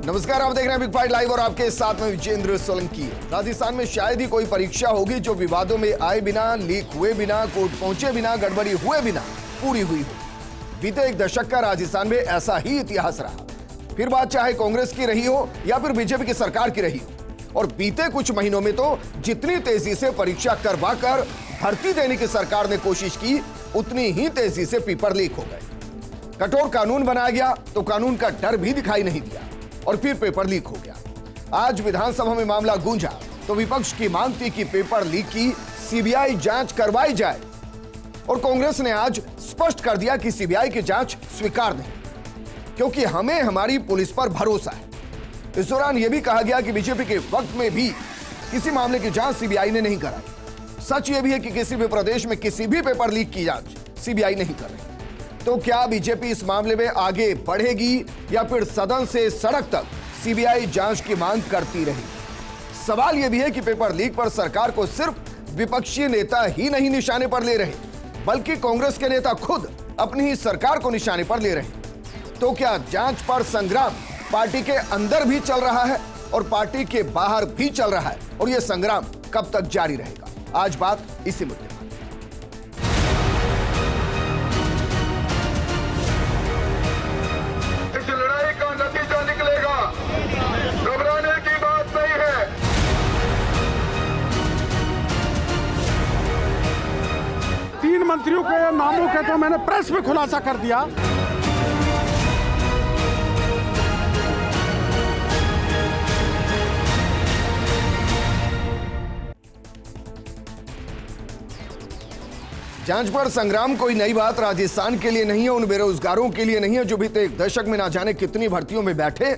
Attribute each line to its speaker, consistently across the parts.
Speaker 1: नमस्कार, आप देख रहे हैं बिग फाइट लाइव और आपके साथ में विजेंद्र सोलंकी। राजस्थान में शायद ही कोई परीक्षा होगी जो विवादों में आए बिना, लीक हुए बिना, कोर्ट पहुंचे बिना, गड़बड़ी हुए बिना पूरी हुई हो। बीते एक दशक का राजस्थान में ऐसा ही इतिहास रहा। फिर बात चाहे कांग्रेस की रही हो या फिर बीजेपी की सरकार की रही हो। और बीते कुछ महीनों में तो जितनी तेजी से परीक्षा करवा कर भर्ती देने की सरकार ने कोशिश की, उतनी ही तेजी से पेपर लीक हो गए। कठोर कानून बनाया गया तो कानून का डर भी दिखाई नहीं दिया और फिर पेपर लीक हो गया। आज विधानसभा में मामला गूंजा तो विपक्ष की मांग थी कि पेपर लीक की सीबीआई जांच करवाई जाए और कांग्रेस ने आज स्पष्ट कर दिया कि सीबीआई की जांच स्वीकार नहीं, क्योंकि हमें हमारी पुलिस पर भरोसा है। इस दौरान यह भी कहा गया कि बीजेपी के वक्त में भी किसी मामले की जांच सीबीआई ने नहीं कराई। सच यह भी है कि किसी भी प्रदेश में किसी भी पेपर लीक की जांच सीबीआई नहीं कर रही। तो क्या बीजेपी इस मामले में आगे बढ़ेगी या फिर सदन से सड़क तक सीबीआई जांच की मांग करती रहेगी? सवाल यह भी है कि पेपर लीक पर सरकार को सिर्फ विपक्षी नेता ही नहीं निशाने पर ले रहे, बल्कि कांग्रेस के नेता खुद अपनी ही सरकार को निशाने पर ले रहे। तो क्या जांच पर संग्राम पार्टी के अंदर भी चल रहा है और पार्टी के बाहर भी चल रहा है, और यह संग्राम कब तक जारी रहेगा? आज बात इसी मुद्दे पर।
Speaker 2: मंत्रियों के नामों के तो मैंने प्रेस में खुलासा कर दिया।
Speaker 1: जांच पर संग्राम कोई नई बात राजस्थान के लिए नहीं है, उन बेरोजगारों के लिए नहीं है जो बीते एक दशक में ना जाने कितनी भर्तियों में बैठे,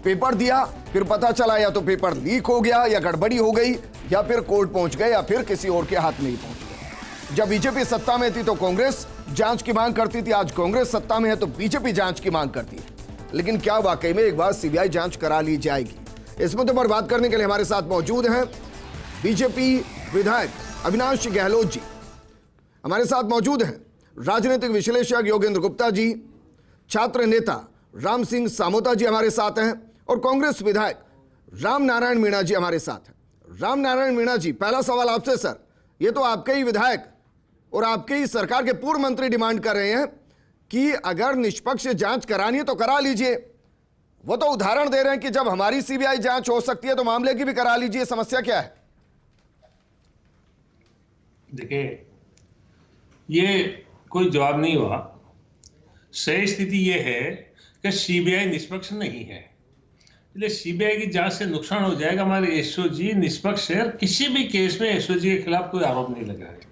Speaker 1: पेपर दिया, फिर पता चला या तो पेपर लीक हो गया या गड़बड़ी हो गई या फिर कोर्ट पहुंच गए या फिर किसी और के हाथ में ही पहुंच गए। जब बीजेपी सत्ता में थी तो कांग्रेस जांच की मांग करती थी, आज कांग्रेस सत्ता में है तो बीजेपी जांच की मांग करती है। लेकिन क्या वाकई में एक बार सीबीआई जांच करा ली जाएगी? इस मुद्दे पर बात करने के लिए हमारे साथ मौजूद हैं बीजेपी विधायक अविनाश गहलोत जी, हमारे साथ मौजूद हैं राजनीतिक विश्लेषक योगेंद्र गुप्ता जी, छात्र नेता राम सिंह सामोता जी हमारे साथ हैं, और कांग्रेस विधायक राम नारायण मीणा जी हमारे साथ हैं। राम नारायण मीणा जी, पहला सवाल आपसे सर, ये तो आपके ही विधायक और आपके ही सरकार के पूर्व मंत्री डिमांड कर रहे हैं कि अगर निष्पक्ष जांच करानी है तो करा लीजिए। वो तो उदाहरण दे रहे हैं कि जब हमारी सीबीआई जांच हो सकती है तो मामले की भी करा लीजिए। समस्या क्या है?
Speaker 3: देखिए, ये कोई जवाब नहीं हुआ। सही स्थिति ये है कि सीबीआई निष्पक्ष नहीं है, इसलिए सीबीआई की जांच से नुकसान हो जाएगा। हमारे एसओजी निष्पक्ष है, किसी भी केस में एसओजी के खिलाफ कोई आरोप नहीं लगा है।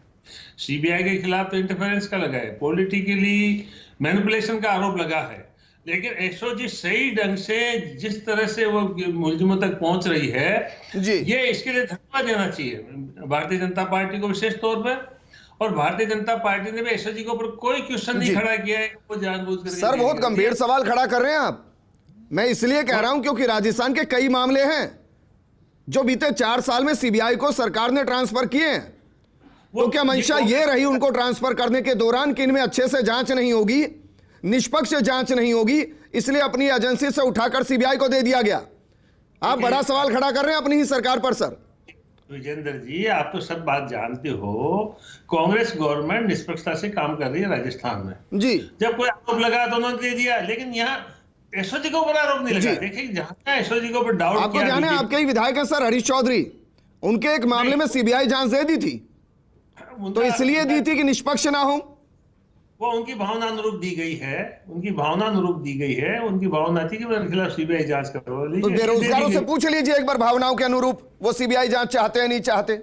Speaker 3: सीबीआई के खिलाफ तो इंटरफेरेंस का लगा है, पॉलिटिकली मैनिपुलेशन का आरोप लगा है, लेकिन एसओजी सही ढंग से जिस तरह से वो मुलजिमों तक पहुंच रही है जी, ये इसके लिए धन्यवाद देना चाहिए भारतीय जनता पार्टी को विशेष तौर पर। और भारतीय जनता पार्टी ने भी एसओजी के ऊपर कोई क्वेश्चन नहीं खड़ा किया है, वो जानबूझकर।
Speaker 1: सर, बहुत गंभीर सवाल खड़ा कर रहे हैं आप। मैं इसलिए कह रहा हूं क्योंकि राजस्थान के कई मामले हैं जो बीते 4 साल में सीबीआई को सरकार ने ट्रांसफर किए हैं। तो क्या मंशा ये रही उनको ट्रांसफर करने के दौरान कि इनमें अच्छे से जांच नहीं होगी, निष्पक्ष जांच नहीं होगी, इसलिए अपनी एजेंसी से उठाकर सीबीआई को दे दिया गया? आप बड़ा सवाल खड़ा कर रहे हैं अपनी ही सरकार पर। सर
Speaker 3: विजेंद्र जी, आप तो सब बात जानते हो, कांग्रेस गवर्नमेंट निष्पक्षता से काम कर रही है राजस्थान में जी। जब कोई आरोप लगा तो उन्होंने दे दिया, लेकिन यहाँ एसओजी के ऊपर आरोप नहीं लगा। देखिए, जहां एसओजी के ऊपर डाउट,
Speaker 1: आपको ध्यान है आपके ही विधायक हैं सर हरीश चौधरी, उनके एक मामले में सीबीआई जांच दे दी थी, तो इसलिए दी थी कि निष्पक्ष ना हो।
Speaker 3: वो उनकी भावना अनुरूप दी गई है, उनकी भावना अनुरूप दी गई है। उनकी भावना थी कि मेरे खिलाफ सीबीआई जांच करो।
Speaker 1: तो बेरोजगारों से पूछ लीजिए एक बार भावनाओं के अनुरूप वो सीबीआई जांच चाहते हैं नहीं चाहते?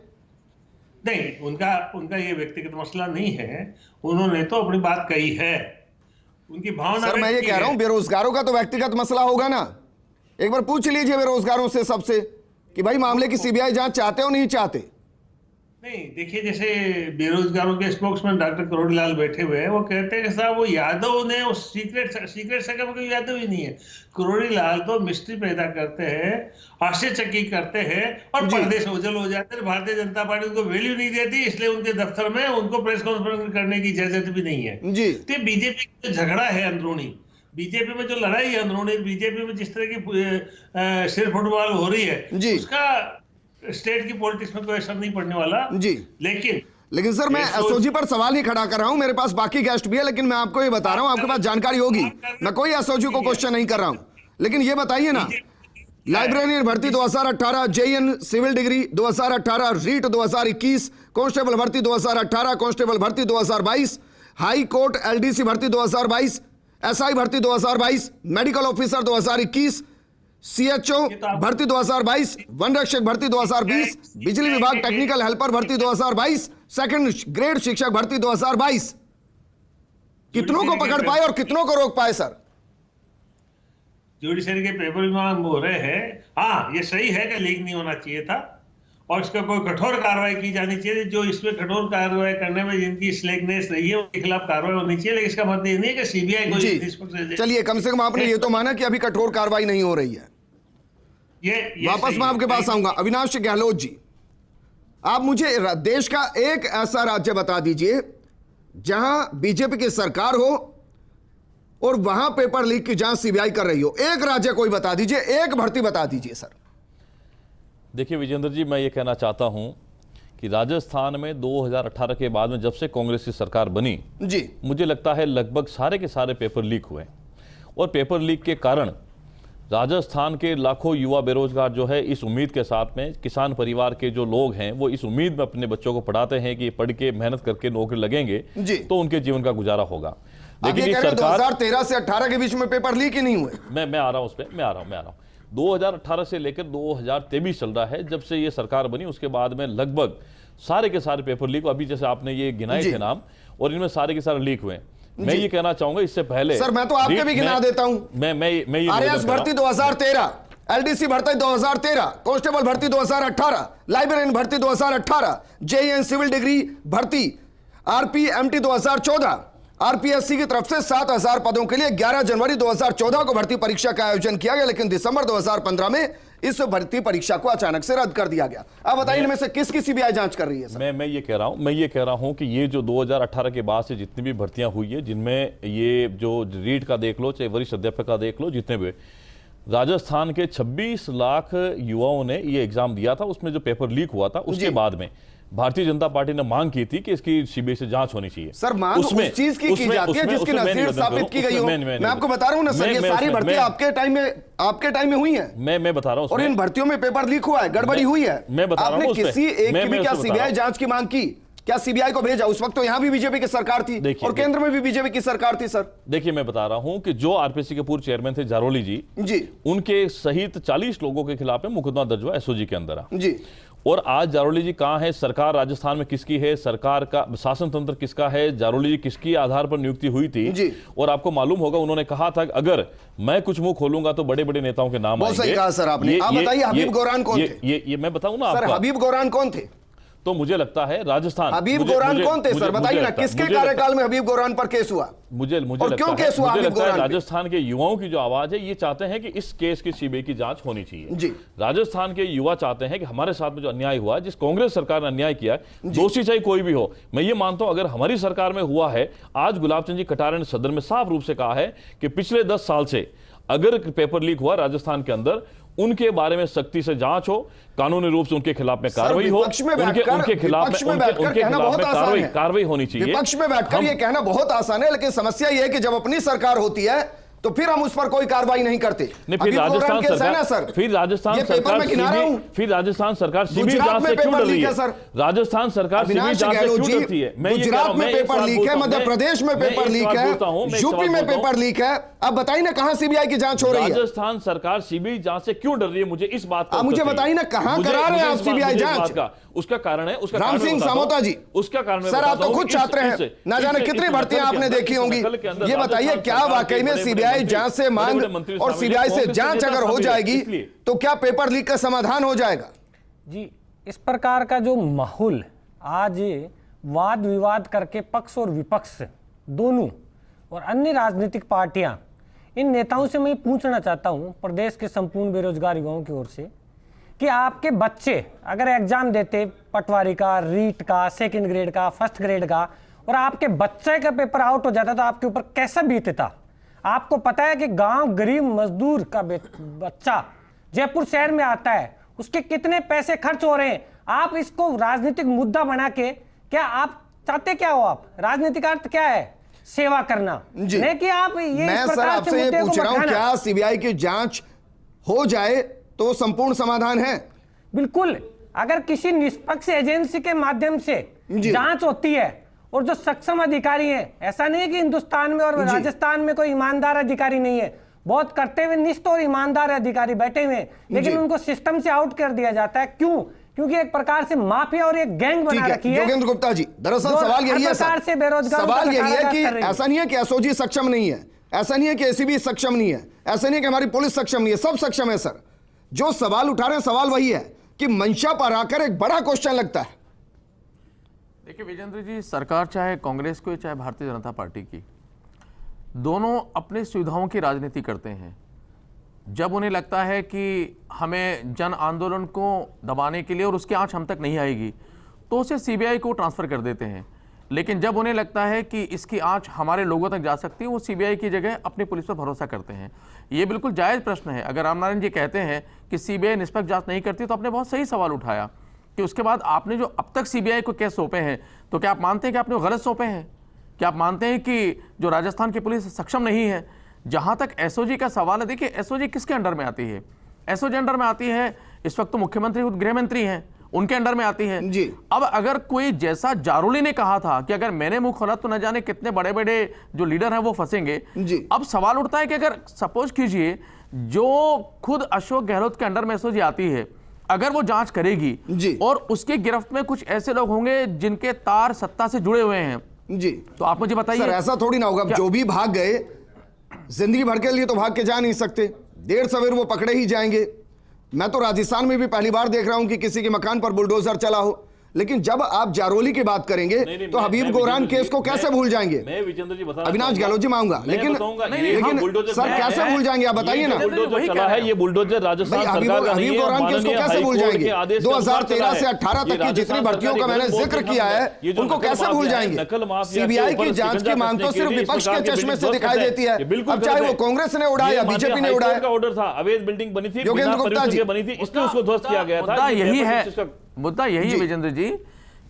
Speaker 3: नहीं, उनका ये व्यक्तिगत मसला नहीं है, उन्होंने तो अपनी बात कही है, उनकी भावना।
Speaker 1: सर, मैं ये कह रहा हूं बेरोजगारों का तो व्यक्तिगत मसला होगा ना। एक बार पूछ लीजिए बेरोजगारों से सबसे कि भाई मामले की सीबीआई जांच चाहते हो नहीं चाहते?
Speaker 3: नहीं, देखिए, जैसे बेरोजगारों के स्पोक्समैन डॉक्टर करोड़ीलाल बैठे हुए हैं, वो कहते हैं कि साहब वो यादव ने उस सीक्रेट सेक्रेटरी कोई यादव ही नहीं है। करोड़ीलाल तो मिस्ट्री पैदा करते हैं, आश्चर्यचकित करते हैं और पर्दे से ओझल हो जाते हैं। भारतीय जनता पार्टी उनको वैल्यू नहीं देती, इसलिए उनके दफ्तर में उनको प्रेस कॉन्फ्रेंस करने की इजाजत भी नहीं है जी। तो बीजेपी का झगड़ा है अंदरूनी, बीजेपी में जो लड़ाई है अंदरूनी, बीजेपी में जिस तरह की सिर फुटबॉल हो रही है
Speaker 1: जी,
Speaker 3: उसका स्टेट की पॉलिटिक्स में कोई असर नहीं पड़ने वाला
Speaker 1: जी। लेकिन सर मैं एसओजी पर सवाल ही खड़ा कर रहा हूं, मेरे पास बाकी गेस्ट भी है, लेकिन मैं आपको ये बता रहा हूं, आपके पास जानकारी होगी, मैं कोई एसओजी को क्वेश्चन नहीं कर रहा हूं, लेकिन ये बताइए ना, लाइब्रेरियन भर्ती 2018, JEN civil degree 2018, REET 2021, constable भर्ती 2018, कांस्टेबल भर्ती 2022, हाई कोर्ट एलडीसी भर्ती 2022, एसआई भर्ती 2022, मेडिकल ऑफिसर 2021, सीएचओ भर्ती 2022, वन रक्षक भर्ती 2020, बिजली विभाग टेक्निकल हेल्पर भर्ती 2022, सेकंड ग्रेड शिक्षक भर्ती 2022। कितनों को पकड़ पाए और कितनों को रोक पाए सर?
Speaker 3: जुडिशरी के पेपर हो रहे हैं। हाँ, ये सही है कि लीक नहीं होना चाहिए था और इसका कोई कठोर कार्रवाई की जानी चाहिए। जो इसमें कठोर कार्रवाई करने में जिनकी स्लेगनेस रही है उनके खिलाफ कार्रवाई होनी चाहिए, लेकिन इसका मतलब ये नहीं है कि सीबीआई को।
Speaker 1: चलिए, कम से कम आपने ये तो माना कि अभी कठोर कार्रवाई नहीं हो रही है।
Speaker 3: ये
Speaker 1: वापस मैं आपके पास आऊंगा। अविनाश गहलोत जी, आप मुझे देश का एक ऐसा राज्य बता दीजिए जहां बीजेपी की सरकार हो और वहां पेपर लीक की जांच सीबीआई कर रही हो। एक राज्य कोई बता दीजिए, एक भर्ती बता दीजिए सर।
Speaker 4: देखिए विजेंद्र जी, मैं ये कहना चाहता हूं कि राजस्थान में 2018 के बाद में जब से कांग्रेस की सरकार बनी
Speaker 1: जी,
Speaker 4: मुझे लगता है लगभग सारे के सारे पेपर लीक हुए और पेपर लीक के कारण राजस्थान के लाखों युवा बेरोजगार जो है इस उम्मीद के साथ में, किसान परिवार के जो लोग हैं वो इस उम्मीद में अपने बच्चों को पढ़ाते हैं कि पढ़ के मेहनत करके नौकरी लगेंगे तो उनके जीवन का गुजारा होगा।
Speaker 1: लेकिन ये सरकार 2013 से 18 के बीच में पेपर लीक ही नहीं हुए।
Speaker 4: मैं आ रहा हूं उस पर, मैं आ रहा हूं 2018 से लेकर 2023 चल रहा है। जब से ये सरकार बनी उसके बाद में लगभग सारे के सारे पेपर लीक, अभी जैसे आपने ये गिनाए थे नाम, और इनमें सारे के सारे लीक हुए। मैं ये कहना चाहूंगा इससे पहले
Speaker 1: सर, मैं तो आपके भी गिना देता हूं।
Speaker 4: मैं
Speaker 1: आरएएस भर्ती 2013, एलडीसी भर्ती 2013, कांस्टेबल भर्ती 2018, लाइब्रेरियन भर्ती 2018, जेईएन सिविल डिग्री भर्ती, आरपीएमटी 2014, आरपीएससी की तरफ से 7000 पदों के लिए 11 जनवरी 2014 को भर्ती परीक्षा का आयोजन किया गया, लेकिन दिसंबर 2015 में इस भर्ती परीक्षा को अचानक से रद्द कर दिया गया। अब बताइए इनमें से किसकी सीबीआई जांच कर रही है सर?
Speaker 4: मैं ये कह रहा हूं कि ये जो 2018 के बाद से जितनी भी भर्तियां हुई है, जिनमें ये जो रीट का देख लो, चाहे वरिष्ठ अध्यापक का देख लो, जितने भी राजस्थान के 26 लाख युवाओं ने ये एग्जाम दिया था, उसमें जो पेपर लीक हुआ था उसके बाद में भारतीय जनता पार्टी ने मांग की थी कि इसकी सीबीआई से जांच होनी चाहिए।
Speaker 1: सर, मांग उस चीज की जाती है जिसकी नसीर साबित की गई हो। मैं आपको बता रहा हूं ना सर, ये सारी भर्तियां आपके टाइम में हुई हैं।
Speaker 4: मैं बता रहा हूं,
Speaker 1: और इन भर्तियों में पेपर लीक हुआ है, गड़बड़ी हुई है।
Speaker 4: मैं बता रहा हूं,
Speaker 1: आपने किसी एक की भी क्या सीबीआई जांच की मांग की? क्या सीबीआई को भेजा? उस वक्त तो यहां भी बीजेपी की सरकार थी और केंद्र में भी बीजेपी की सरकार थी सर।
Speaker 4: देखिए, मैं बता रहा हूं कि जो आरपीसी के पूर्व चेयरमैन थे जारोली जी, उनके सहित 40 लोगों के खिलाफ में मुकदमा दर्ज हुआ एसओजी के अंदर जी। और आज जारोली जी कहां है? सरकार राजस्थान में किसकी है? सरकार का शासन तंत्र किसका है? जारोली जी किसकी आधार पर नियुक्ति हुई थी जी? और आपको मालूम होगा उन्होंने कहा था कि अगर मैं कुछ मुंह खोलूंगा तो बड़े बड़े नेताओं के नाम आएंगे।
Speaker 1: सही कहा सर आपने। आप बताइए हबीब गौरान कौन थे?
Speaker 4: ये मैं बताऊं ना
Speaker 1: सर, हबीब गौरान कौन थे?
Speaker 4: तो मुझे लगता है राजस्थान।
Speaker 1: हबीब गौरान कौन थे सर? बताइए ना, किसके कार्यकाल में हबीब गौरान पर केस हुआ?
Speaker 4: मुझे
Speaker 1: क्यों केस हुआ हबीब गौरान?
Speaker 4: राजस्थान के युवाओं की जो आवाज है, ये चाहते हैं कि इस केस की सीबीआई की जांच होनी चाहिए जी। राजस्थान के युवा चाहते हैं कि हमारे साथ में जो अन्याय हुआ, जिस कांग्रेस सरकार ने अन्याय किया, दोषी चाहे कोई भी हो, मैं ये मानता हूं अगर हमारी सरकार में हुआ है। आज गुलाब चंद जी कटारिया ने सदन में साफ रूप से कहा है कि पिछले 10 साल से अगर पेपर लीक हुआ राजस्थान के अंदर, उनके बारे में सख्ती से जांच हो, कानूनी रूप से उनके खिलाफ में कार्रवाई हो, उनके खिलाफ में कार्रवाई होनी चाहिए।
Speaker 1: विपक्ष में बैठकर ये कहना बहुत आसान है, लेकिन समस्या ये है कि जब अपनी सरकार होती है तो फिर हम उस पर कोई कार्रवाई नहीं करते।
Speaker 4: फिर राजस्थान सरकार सीबीआई जांच से क्यों डर रही है? राजस्थान सरकार सीबीआई जांच से क्यों डरती है?
Speaker 1: गुजरात में पेपर लीक है, मध्य प्रदेश में पेपर लीक है, यूपी में पेपर लीक है। अब बताइए ना कहां सीबीआई की जांच हो रही है?
Speaker 4: राजस्थान सरकार सीबीआई जांच से क्यों डर रही है? मुझे इस बात का
Speaker 1: मुझे बताइए ना, कहां करा रहे हैं आप सीबीआई जांच का?
Speaker 4: उसका कारण है, उसका
Speaker 1: राम सिंह सामोता जी,
Speaker 4: उसका कारण
Speaker 1: सर आप तो खुद छात्र हैं, ना जाने कितनी भर्तियां आपने देखी होंगी। ये बताइए, क्या वाकई में सीबीआई जांच से मांग और सीबीआई से जांच अगर हो जाएगी तो क्या पेपर लीक का समाधान हो जाएगा?
Speaker 5: जी, इस प्रकार का जो माहौल आज वाद विवाद करके पक्ष और विपक्ष दोनों और अन्य राजनीतिक पार्टियां, इन नेताओं से मैं पूछना चाहता हूं, प्रदेश के संपूर्ण बेरोजगार युवाओं की ओर से, कि आपके बच्चे अगर एग्जाम देते पटवारी का, रीट का, सेकंड ग्रेड का, फर्स्ट ग्रेड का, और आपके बच्चे का पेपर आउट हो जाता तो आपके ऊपर कैसा बीतता? आपको पता है कि गांव गरीब मजदूर का बच्चा जयपुर शहर में आता है, उसके कितने पैसे खर्च हो रहे हैं। आप इसको राजनीतिक मुद्दा बना के, क्या आप चाहते क्या हो? आप राजनीतिक अर्थ क्या है? सेवा करना, नहीं कि आप ये
Speaker 1: मैं सर आपसे ये पूछ रहा हूं, क्या सीबीआई की जांच हो जाए तो संपूर्ण समाधान है?
Speaker 5: बिल्कुल, अगर किसी निष्पक्ष एजेंसी के माध्यम से जांच होती है और जो सक्षम अधिकारी हैं, ऐसा नहीं है कि हिंदुस्तान में और राजस्थान में कोई ईमानदार अधिकारी नहीं है, बहुत कर्तव्यनिष्ठ और ईमानदार अधिकारी बैठे हुए हैं, लेकिन उनको सिस्टम से आउट कर दिया जाता है। क्यों? क्योंकि एक प्रकार से माफिया और एक गैंग बना रखी है।
Speaker 1: योगेंद्र गुप्ता जी, दरअसल सवाल यही है सर, सवाल यही है कि ऐसा नहीं है कि एसओजी सक्षम नहीं है, ऐसा नहीं है कि एसीबी सक्षम नहीं है, ऐसा नहीं है कि हमारी पुलिस सक्षम नहीं है, सब सक्षम है सर। जो सवाल उठा रहे हैं, सवाल वही है कि मंशा पर आकर एक बड़ा क्वेश्चन लगता है।
Speaker 6: देखिए विजेंद्र जी, सरकार चाहे कांग्रेस को चाहे भारतीय जनता पार्टी की, दोनों अपनी सुविधाओं की राजनीति करते हैं। जब उन्हें लगता है कि हमें जन आंदोलन को दबाने के लिए और उसकी आंच हम तक नहीं आएगी तो उसे सीबीआई को ट्रांसफ़र कर देते हैं, लेकिन जब उन्हें लगता है कि इसकी आंच हमारे लोगों तक जा सकती है वो सीबीआई की जगह अपनी पुलिस पर भरोसा करते हैं। ये बिल्कुल जायज़ प्रश्न है। अगर रामनारायण जी कहते हैं कि सीबीआई निष्पक्ष जाँच नहीं करती तो आपने बहुत सही सवाल उठाया कि उसके बाद आपने जो अब तक सीबीआई को केस सौंपे हैं, तो क्या आप मानते हैं कि आपने गलत सौंपे हैं? क्या आप मानते हैं कि जो राजस्थान की पुलिस सक्षम नहीं है? जहां तक एसओजी का सवाल है, देखिए एसओजी किसके अंडर में आती है? एसओजी अंडर में आती है, इस वक्त तो मुख्यमंत्री खुद गृह मंत्री हैं, उनके अंडर में आती है
Speaker 1: जी।
Speaker 6: अब अगर कोई, जैसा जारोली ने कहा था कि अगर मैंने मुंह खोला तो न जाने कितने बड़े बड़े जो लीडर हैं वो फंसेंगे
Speaker 1: जी।
Speaker 6: अब सवाल उठता है कि अगर सपोज कीजिए जो खुद अशोक गहलोत के अंडर में एसओजी आती है, अगर वो जांच करेगी
Speaker 1: जी।
Speaker 6: और उसके गिरफ्त में कुछ ऐसे लोग होंगे जिनके तार सत्ता से जुड़े हुए हैं
Speaker 1: जी,
Speaker 6: तो आप मुझे बताइए
Speaker 1: सर ऐसा थोड़ी ना होगा। जो भी भाग गए जिंदगी भर के लिए तो भाग के जा नहीं सकते, देर सवेर वो पकड़े ही जाएंगे। मैं तो राजस्थान में भी पहली बार देख रहा हूं कि किसी के मकान पर बुलडोजर चला हो, लेकिन जब आप जारोली की बात करेंगे तो हबीब गोरान केस को कैसे भूल जाएंगे?
Speaker 4: मैं विजेंद्र जी बता,
Speaker 1: अविनाश गहलोत जी मांगूंगा, लेकिन सर कैसे भूल जाएंगे आप बताइए ना?
Speaker 4: चला है ये बुलडोजर राजस्थान सरकार का नहीं है।
Speaker 1: हबीब गोरान केस को कैसे भूल जाएंगे? 2013 से 18 तक की जितनी भर्तियों का मैंने जिक्र किया है उनको कैसे भूल जाएंगे? सीबीआई की जांच की मांग तो सिर्फ विपक्ष के चश्मे से दिखाई देती है, अब चाहे वो कांग्रेस ने उड़ाया, बीजेपी ने उड़ाया।
Speaker 4: ऑर्डर था, अवैध बिल्डिंग बनी थी,
Speaker 1: योगेंद्र गुप्ता जी
Speaker 4: बनी थी, इसलिए उसको ध्वस्त किया गया था।
Speaker 6: मुद्दा यही है विजेंद्र जी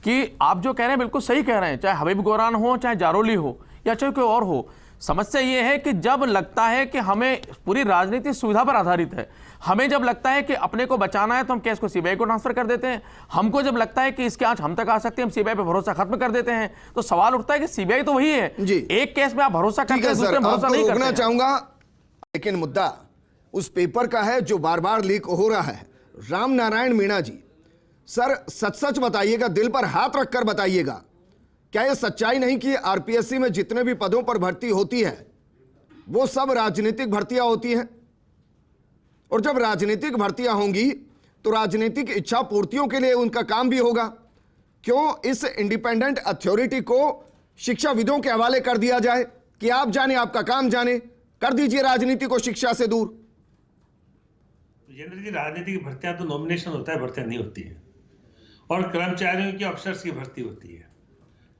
Speaker 6: कि आप जो कह रहे हैं बिल्कुल सही कह रहे हैं, चाहे हबीब गोरान हो, चाहे जारोली हो या चाहे कोई और हो। समस्या ये है कि जब लगता है कि हमें पूरी राजनीति सुविधा पर आधारित है, हमें जब लगता है कि अपने को बचाना है तो हम केस को सीबीआई को ट्रांसफर कर देते हैं, हमको जब लगता है कि इसकी आंच हम तक आ सकती है हम सीबीआई पे भरोसा खत्म कर देते हैं। तो सवाल उठता है कि सीबीआई तो वही है, एक केस में आप भरोसा करते हैं, दूसरे में भरोसा नहीं करते।
Speaker 1: चाहूंगा, लेकिन मुद्दा उस पेपर का है जो बार बार लीक हो रहा है। रामनारायण मीणा जी, सर सच सच बताइएगा, दिल पर हाथ रखकर बताइएगा, क्या यह सच्चाई नहीं कि आरपीएससी में जितने भी पदों पर भर्ती होती है वो सब राजनीतिक भर्तियां होती हैं? और जब राजनीतिक भर्तियां होंगी तो राजनीतिक इच्छा पूर्तियों के लिए उनका काम भी होगा। क्यों इस इंडिपेंडेंट अथॉरिटी को शिक्षाविदों के हवाले कर दिया जाए कि आप जाने, आपका काम जाने? कर दीजिए राजनीति को शिक्षा से दूर।
Speaker 3: विजेंद्र जी, राजनीति की भर्तियां तो नॉमिनेशन होता है, भर्तियां नहीं होती है, और कर्मचारियों की अफसर्स की भर्ती होती है,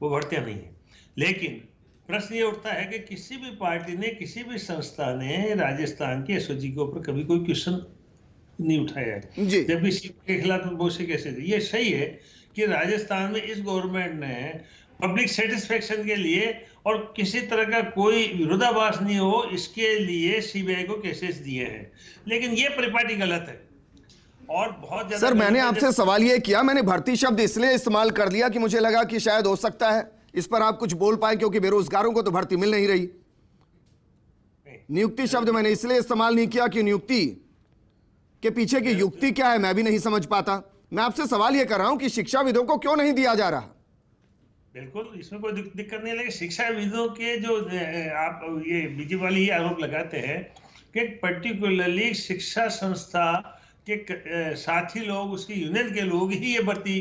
Speaker 3: वो भर्तियां नहीं है। लेकिन प्रश्न ये उठता है कि किसी भी पार्टी ने, किसी भी संस्था ने राजस्थान के एसओजी के ऊपर कभी कोई क्वेश्चन नहीं उठाया है, जबकि सीबीआई के खिलाफ बहुत से केसेस है। ये सही है कि राजस्थान में इस गवर्नमेंट ने पब्लिक सेटिस्फेक्शन के लिए और किसी तरह का कोई विरोधाभास नहीं हो इसके लिए सीबीआई को केसेस दिए हैं, लेकिन ये परिपाटी गलत है और बहुत ज्यादा।
Speaker 1: सर मैंने आपसे सवाल ये किया, मैंने भर्ती शब्द इसलिए इस्तेमाल कर लिया कि मुझे लगा कि शायद हो सकता है इस पर आप कुछ बोल पाए, क्योंकि बेरोजगारों को तो भर्ती मिल नहीं रही। नियुक्ति शब्द मैंने इसलिए इस्तेमाल नहीं किया कि नियुक्ति के पीछे की युक्ति क्या है मैं भी नहीं समझ पाता। मैं आपसे सवाल ये कर रहा हूं कि शिक्षाविदों को क्यों नहीं दिया जा रहा?
Speaker 3: बिल्कुल, इसमें कोई दिक्कत नहीं है, लेकिन शिक्षाविदों के जो आप ये बीजेपी वाली ये आरोप लगाते हैं कि पर्टिकुलरली शिक्षा संस्था के साथी लोग, उसकी यूनियन के लोग ही ये भर्ती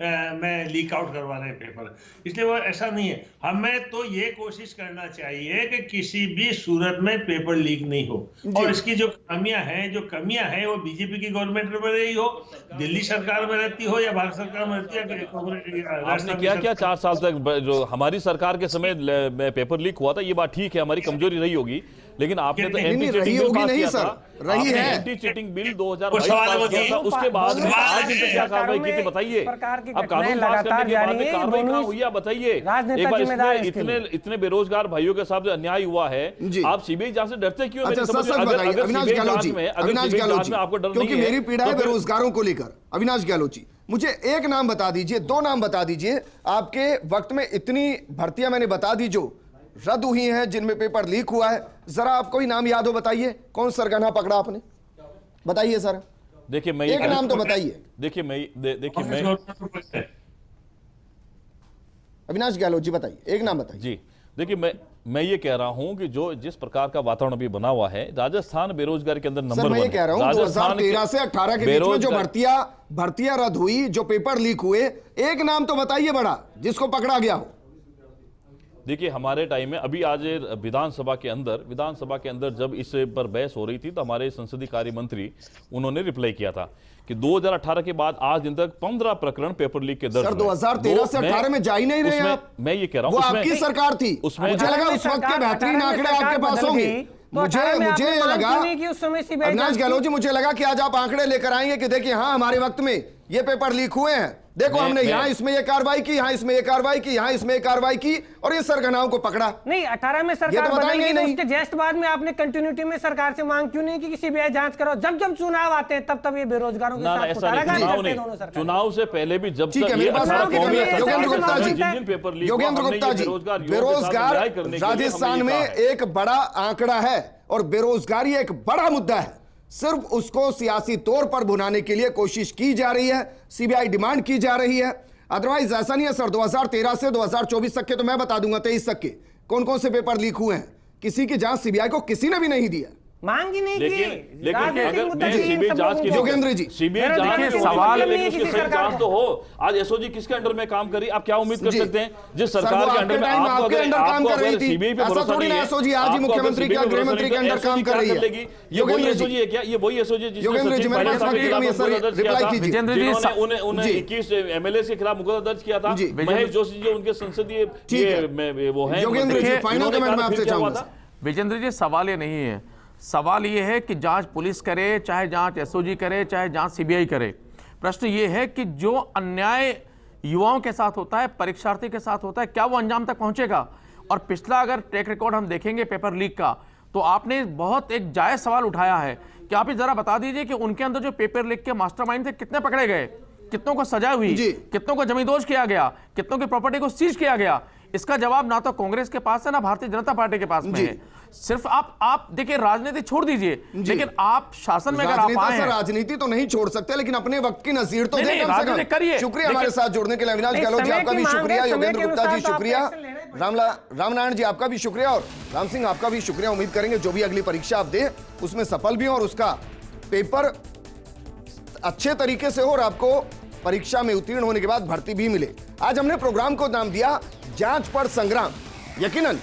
Speaker 3: में लीक आउट करवा रहे हैं पेपर, इसलिए वो ऐसा नहीं है। हमें तो ये कोशिश करना चाहिए कि किसी भी सूरत में पेपर लीक नहीं हो, और इसकी जो कमियां हैं वो बीजेपी की गवर्नमेंट में रही हो, दिल्ली सरकार में रहती हो या भारत सरकार में रहती है।
Speaker 4: आपने क्या 4 साल तक जो हमारी सरकार के समय पेपर लीक हुआ था, ये बात ठीक है, हमारी कमजोरी रही होगी, लेकिन आपने तो एंटी चीटिंग बिल पास किया था,
Speaker 1: रही है
Speaker 4: एंटी चीटिंग बिल 2022 पास किया था, उसके बाद में आज इन पे क्या कार्रवाई की थी बताइए। अब कानून पास करने के बाद में कार्रवाई कहां हुई है बताइए। एक बार इसमें इतने बेरोजगार भाइयों के साथ अन्याय हुआ है, आप सीबीआई जांच से डरते क्यों?
Speaker 1: अच्छा सच बताइए अविनाश गहलोत जी,
Speaker 4: आपको डर
Speaker 1: क्योंकि मेरी पीड़ा है बेरोजगारों को लेकर। अविनाश गहलोत जी, मुझे एक नाम बता दीजिए, 2 नाम बता दीजिए, आपके वक्त में इतनी भर्तियां मैंने बता दी जो रद्द हुई हैं, जिनमें पेपर लीक हुआ है, जरा आपको ही नाम याद हो बताइए, कौन सरगना पकड़ा आपने, बताइए सर।
Speaker 4: देखिए मैं
Speaker 1: एक नाम तो बताइए।
Speaker 4: देखिए मैं
Speaker 1: अविनाश गहलोत जी बताइए, एक नाम बताइए।
Speaker 4: जी देखिए मैं ये कह रहा हूं कि जिस प्रकार का वातावरण अभी बना हुआ है, राजस्थान बेरोजगारी के अंदर नंबर 1
Speaker 1: मैं ये कह रहा हूं 2013 से 18 के बीच में जो भर्तियां रद्द हुई, जो पेपर लीक हुए, एक नाम तो बताइए बड़ा जिसको पकड़ा गया हो।
Speaker 4: देखिए हमारे टाइम में अभी आज विधानसभा के अंदर जब इस पर बहस हो रही थी, तो हमारे संसदीय कार्य मंत्री उन्होंने रिप्लाई किया था कि 2018 के बाद आज दिन तक 15 प्रकरण पेपर लीक के दर्ज।
Speaker 1: सर 2013 से 18 में जा ही नहीं रहे आप।
Speaker 4: मैं ये कह रहा हूं
Speaker 1: वो आपकी सरकार थी, मुझे लगा उस वक्त के बेहतरीन आंकड़े आपके पास होंगे। मुझे ये लगा अविनाश गहलोत जी, मुझे लगा कि आज आप आंकड़े लेकर आएंगे कि देखिए हाँ हमारे वक्त में ये पेपर लीक हुए हैं, देखो हमने यहाँ इसमें ये कार्रवाई की, यहाँ इसमें ये कार्रवाई की, यहाँ इसमें ये कार्रवाई की, और ये सरगनाओं को पकड़ा।
Speaker 5: नहीं 18 में सरकार बनाएंगे नहीं, उसके जस्ट बाद में आपने कंटिन्यूटी में सरकार से मांग क्यों नहीं की कि सीबीआई जांच करो? जब जब चुनाव आते हैं तब ये बेरोजगारों के साथ
Speaker 4: चुनाव से पहले भी जब
Speaker 1: योगेंद्र गुप्ता जी, बेरोजगार राजस्थान में एक बड़ा आंकड़ा है और बेरोजगारी एक बड़ा मुद्दा है, सिर्फ उसको सियासी तौर पर भुनाने के लिए कोशिश की जा रही है, सीबीआई डिमांड की जा रही है। अदरवाइज ऐसा नहीं है सर। 2013 से 2024 तक के तो मैं बता दूंगा, 23 तक के कौन कौन से पेपर लीक हुए हैं, किसी की जांच सीबीआई को किसी ने भी नहीं दिया,
Speaker 5: मांग ही नहीं की।
Speaker 1: योगेंद्र जी
Speaker 4: सवाल जांच तो हो। आज एसओजी किसके अंडर में काम करी, आप क्या उम्मीद कर सकते हैं? जिस सरकार के अंडर में
Speaker 1: आपके अंडर काम कर रही थी, ऐसा थोड़ी ना एसओजी आज ही मुख्यमंत्री का गृह मंत्री के अंडर काम कर रही है।
Speaker 4: ये वही एसओजी है क्या? ये वही एसओजी
Speaker 1: योगेंद्र जी मेरे पास रिप्लाई कीजिए।
Speaker 4: उन्होंने 21 एमएलए के खिलाफ मुकदमा दर्ज किया था। महेश जोशी जो उनके संसदीय वो है।
Speaker 1: योगेंद्र जी फाइनल कमेंट मैं आपसे चाहूंगा।
Speaker 6: विजेंद्र जी सवाल ये नहीं है, सवाल ये है कि जांच पुलिस करे, चाहे जांच एसओजी करे, चाहे जांच सीबीआई करे। प्रश्न ये है कि जो अन्याय युवाओं के साथ होता है, परीक्षार्थी के साथ होता है, क्या वो अंजाम तक पहुंचेगा? और पिछला अगर ट्रैक रिकॉर्ड हम देखेंगे पेपर लीक का, तो आपने बहुत एक जायज सवाल उठाया है कि आप जरा बता दीजिए कि उनके अंदर जो पेपर लीक के मास्टरमाइंड थे कितने पकड़े गए, कितनों को सजा हुई, कितनों को जमींदोज किया गया, कितनों की प्रॉपर्टी को सीज किया गया? इसका जवाब ना तो कांग्रेस के पास है ना भारतीय जनता पार्टी के पास में है। सिर्फ आप देखिए राजनीति छोड़ दीजिए, लेकिन आप शासन में अगर आप आए हैं,
Speaker 1: राजनीति तो नहीं छोड़ सकते, लेकिन अपने वक्त की नजीर तो दें कम से कम। शुक्रिया हमारे साथ जुड़ने के लिए अविनाश गहलोत जी, आपका भी शुक्रिया। योगेंद्र गुप्ता जी शुक्रिया। रामनारायण जी आपका भी शुक्रिया, और राम सिंह आपका भी शुक्रिया। उम्मीद करेंगे जो भी अगली परीक्षा आप दें उसमें सफल भी हो और उसका पेपर अच्छे तरीके से हो और आपको परीक्षा में उत्तीर्ण होने के बाद भर्ती भी मिले। आज हमने प्रोग्राम को नाम दिया जांच पर संग्राम। यकीनन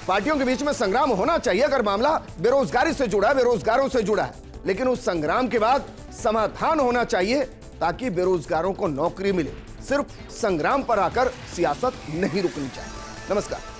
Speaker 1: पार्टियों के बीच में संग्राम होना चाहिए अगर मामला बेरोजगारी से जुड़ा है, बेरोजगारों से जुड़ा है, लेकिन उस संग्राम के बाद समाधान होना चाहिए ताकि बेरोजगारों को नौकरी मिले। सिर्फ संग्राम पर आकर सियासत नहीं रुकनी चाहिए। नमस्कार।